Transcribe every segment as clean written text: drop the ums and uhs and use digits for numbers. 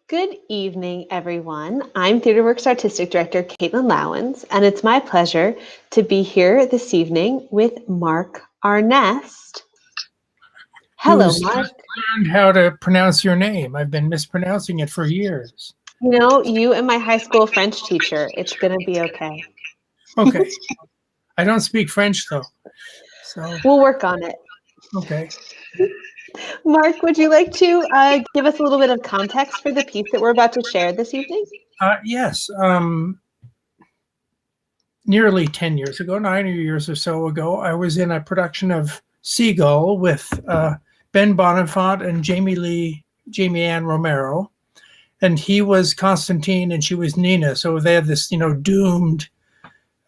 Good evening, everyone. I'm TheaterWorks Artistic Director Caitlin Lowens, and it's my pleasure to be here this evening with Mark Arnest. Hello, Who's Mark. just learned how to pronounce your name. I've been mispronouncing it for years. You know, you and my high school French teacher, it's going to be okay. Okay. I don't speak French, though. So, We'll work on it. okay. Mark, would you like to give us a little bit of context for the piece that we're about to share this evening? Yes. Nearly 10 years ago, 9 years or so ago, I was in a production of Seagull with Ben Bonifant and Jamie Ann Romero. And he was Constantine and she was Nina. So they had this, doomed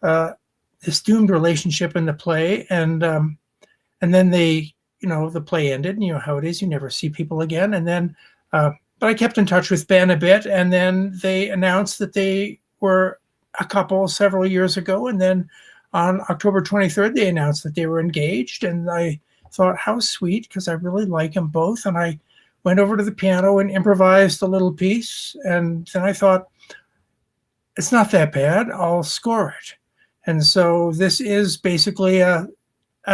relationship in the play. And then the play ended, and you know how it is, you never see people again. And then, but I kept in touch with Ben a bit, and then they announced that they were a couple several years ago. And then on October 23rd, they announced that they were engaged. And I thought, how sweet, because I really like them both. And I went over to the piano and improvised a little piece. And then I thought, it's not that bad, I'll score it. And so this is basically a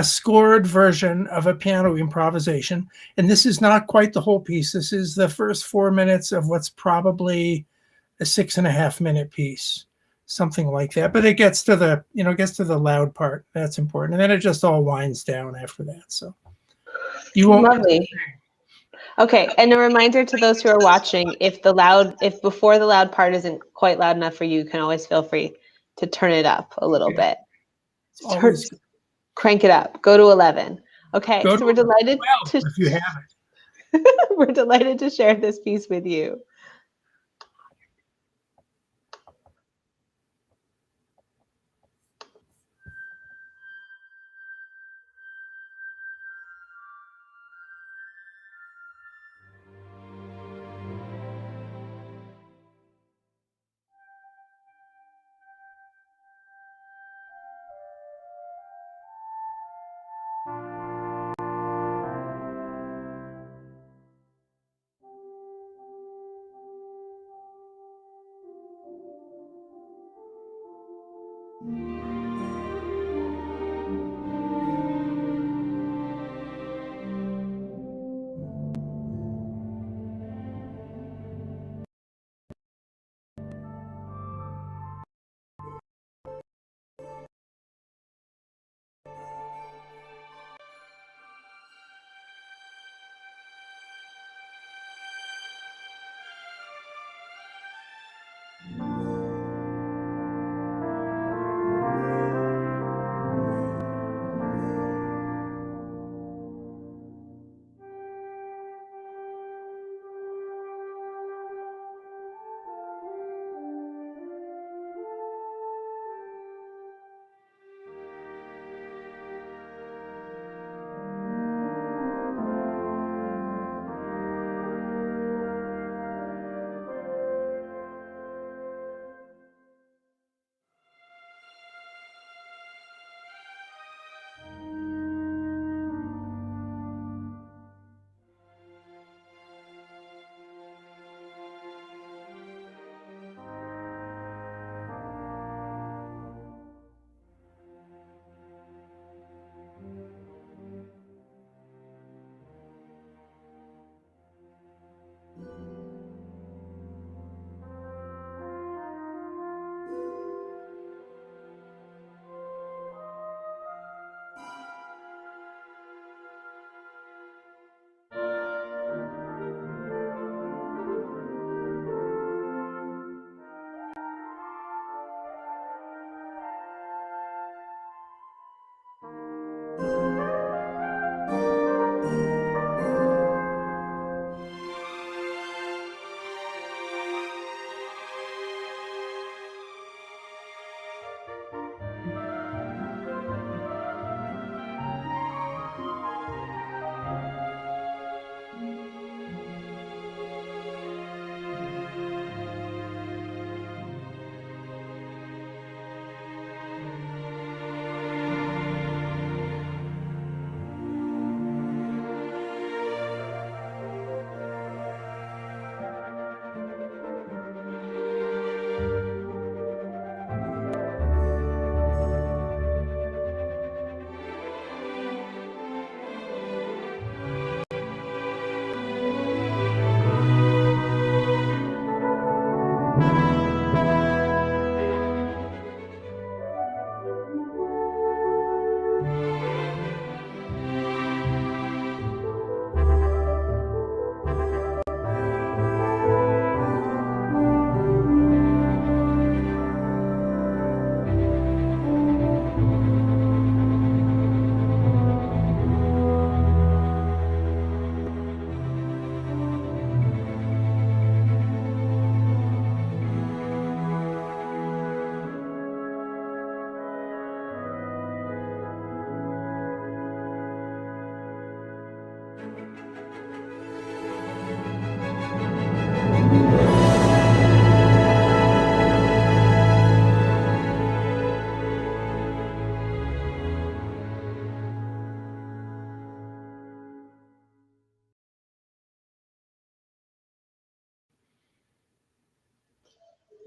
scored version of a piano improvisation. And this is not quite the whole piece. This is the first 4 minutes of what's probably a 6.5-minute piece, something like that. But it gets to the loud part. That's important. And then it just all winds down after that. So you won't. Lovely. Okay, and a reminder to those who are watching, if before the loud part isn't quite loud enough for you, you can always feel free to turn it up a little bit. Crank it up. Go to 11. Okay, so we're delighted if you have it. We're delighted to share this piece with you.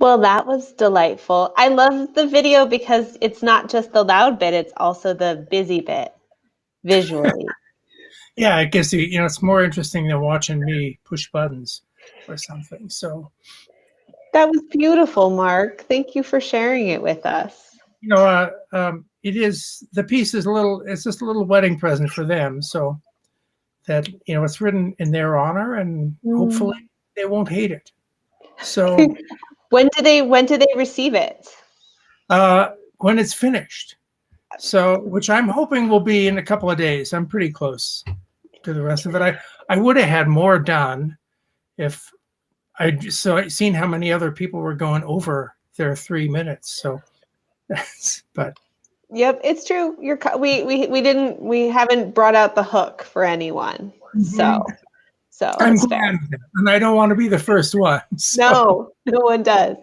Well, that was delightful. I love the video because it's not just the loud bit, it's also the busy bit visually. Yeah, I guess it's more interesting than watching me push buttons or something. So, That was beautiful, Mark. Thank you for sharing it with us. it is the piece is a little. It's just a little wedding present for them. So that it's written in their honor, and hopefully Mm. they won't hate it. So When do they receive it? when it's finished, so which I'm hoping will be in a couple of days. I'm pretty close to the rest of it. I would have had more done if I'd seen how many other people were going over their 3 minutes. So but Yep, it's true. We haven't brought out the hook for anyone. Mhm. So I'm it's fair. glad, and I don't want to be the first one. So No one does.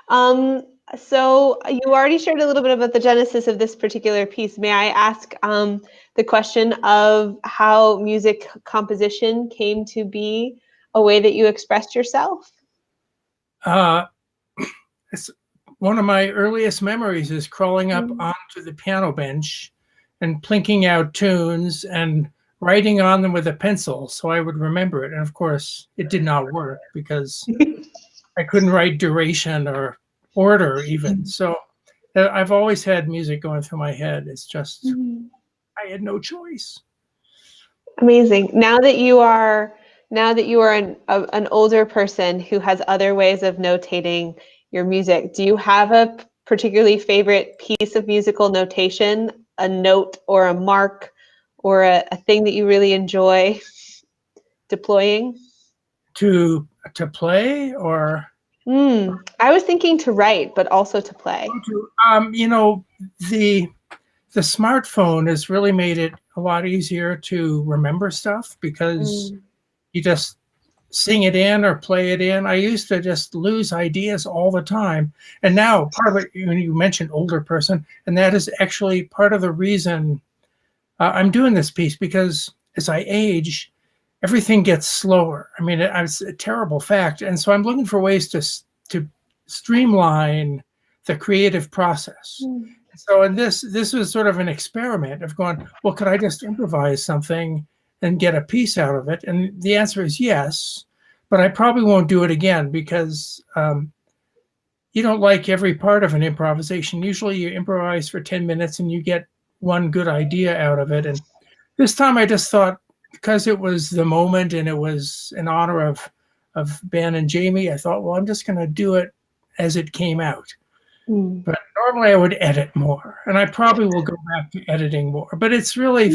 Um, so you already shared a little bit about the genesis of this particular piece. May I ask the question of how music composition came to be a way that you expressed yourself? uh, it's one of my earliest memories is crawling up Mm. onto the piano bench and plinking out tunes and writing on them with a pencil so I would remember it. And of course, it did not work because I couldn't write duration or order even. So I've always had music going through my head. It's just I had no choice. Amazing. Now that you are an older person who has other ways of notating your music, do you have a particularly favorite piece of musical notation, a note or a mark or a thing that you really enjoy deploying? To play or I was thinking to write, but also to play. to the the smartphone has really made it a lot easier to remember stuff because Mm. you just sing it in or play it in. I used to just lose ideas all the time. And now part of it, when you mentioned older person, and that is actually part of the reason I'm doing this piece because as I age, everything gets slower. I mean, it's a terrible fact. And so I'm looking for ways to streamline the creative process. Mm. So, and this was sort of an experiment of going, well, could I just improvise something and get a piece out of it? And the answer is yes, but I probably won't do it again because you don't like every part of an improvisation. Usually you improvise for 10 minutes and you get one good idea out of it. And this time I just thought, because it was the moment and it was in honor of Ben and Jamie, I thought, well, I'm just going to do it as it came out. Mm. But normally I would edit more, and I probably will go back to editing more. But it's really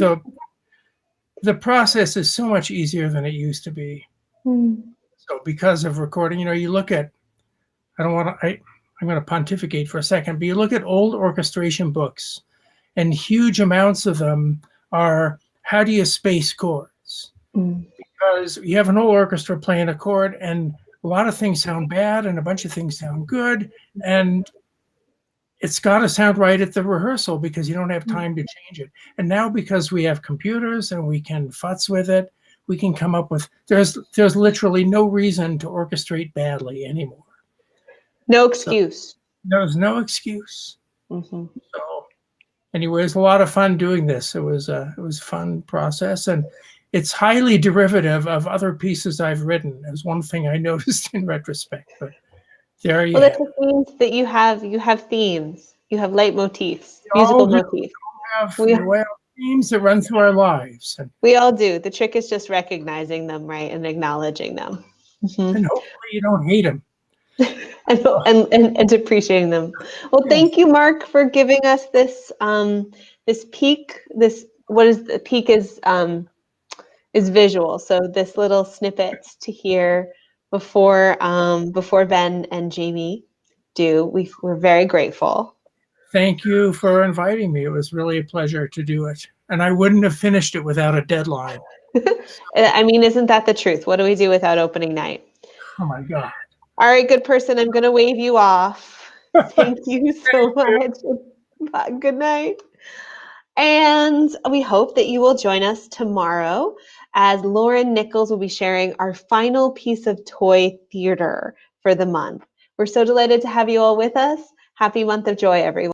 the process is so much easier than it used to be. Mm. So because of recording, you look at I don't want to I'm going to pontificate for a second, but you look at old orchestration books, and huge amounts of them are how do you space chords? Mm. Because you have an whole orchestra playing a chord, and a lot of things sound bad, and a bunch of things sound good, and it's got to sound right at the rehearsal because you don't have time to change it. And now because we have computers and we can futz with it, we can come up with there's literally no reason to orchestrate badly anymore. No So excuse. there's no excuse. Mm-hmm. So anyway, it was a lot of fun doing this. It was a fun process, and it's highly derivative of other pieces I've written. As one thing I noticed in retrospect, but there you Well, that have it. just means that you have themes, you have leitmotifs, We all musical do motifs. have We themes that run through our lives, we all do. The trick is just recognizing them, right, and acknowledging them. and hopefully you don't hate them. And appreciating them. Well, Yes. thank you, Mark, for giving us this peek. This what is the peek is visual. So this little snippets to hear before Ben and Jamie do. We're very grateful. Thank you for inviting me. It was really a pleasure to do it, and I wouldn't have finished it without a deadline. I mean, isn't that the truth? What do we do without opening night? Oh my God. All right, good person, I'm going to wave you off. Thank you so much. Bye. Good night. And we hope that you will join us tomorrow as Lauren Nichols will be sharing our final piece of toy theater for the month. We're so delighted to have you all with us. Happy month of joy, everyone.